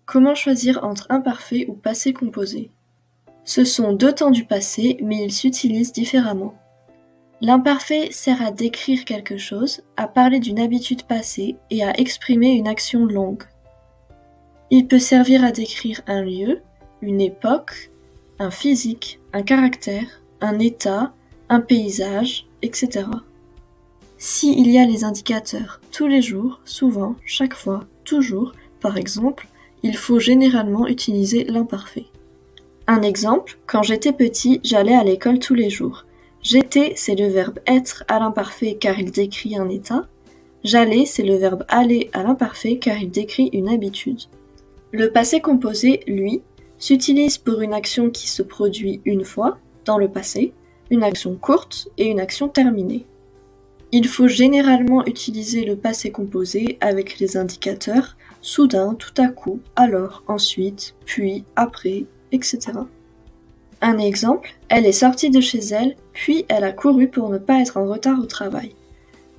Comment choisir entre imparfait ou passé composé? Ce sont deux temps du passé, mais ils s'utilisent différemment. L'imparfait sert à décrire quelque chose, à parler d'une habitude passée et à exprimer une action longue. Il peut servir à décrire un lieu, une époque, un physique, un caractère, un état, un paysage, etc. S'il y a les indicateurs tous les jours, souvent, chaque fois, toujours, par exemple, il faut généralement utiliser l'imparfait. Un exemple, quand j'étais petit, j'allais à l'école tous les jours. J'étais, c'est le verbe être à l'imparfait car il décrit un état. J'allais, c'est le verbe aller à l'imparfait car il décrit une habitude. Le passé composé, lui, s'utilise pour une action qui se produit une fois, dans le passé, une action courte et une action terminée. Il faut généralement utiliser le passé composé avec les indicateurs soudain, tout à coup, alors, ensuite, puis, après, etc. Un exemple, elle est sortie de chez elle, puis elle a couru pour ne pas être en retard au travail.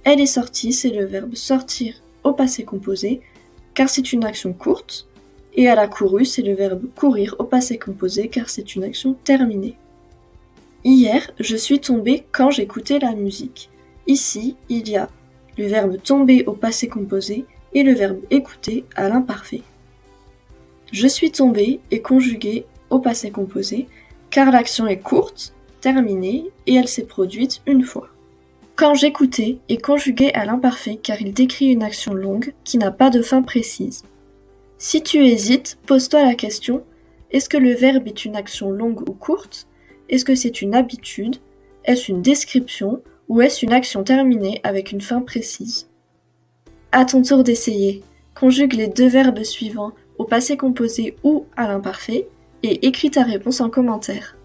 Elle est sortie, c'est le verbe sortir au passé composé, car c'est une action courte, et elle a couru, c'est le verbe courir au passé composé, car c'est une action terminée. Hier, je suis tombée quand j'écoutais la musique. Ici, il y a le verbe tomber au passé composé et le verbe écouter à l'imparfait. Je suis tombée est conjugué au passé composé car l'action est courte, terminée et elle s'est produite une fois. Quand j'écoutais est conjugué à l'imparfait car il décrit une action longue qui n'a pas de fin précise. Si tu hésites, pose-toi la question, est-ce que le verbe est une action longue ou courte? Est-ce que c'est une habitude? Est-ce une description? Ou est-ce une action terminée avec une fin précise? À ton tour d'essayer. Conjugue les deux verbes suivants au passé composé ou à l'imparfait et écris ta réponse en commentaire.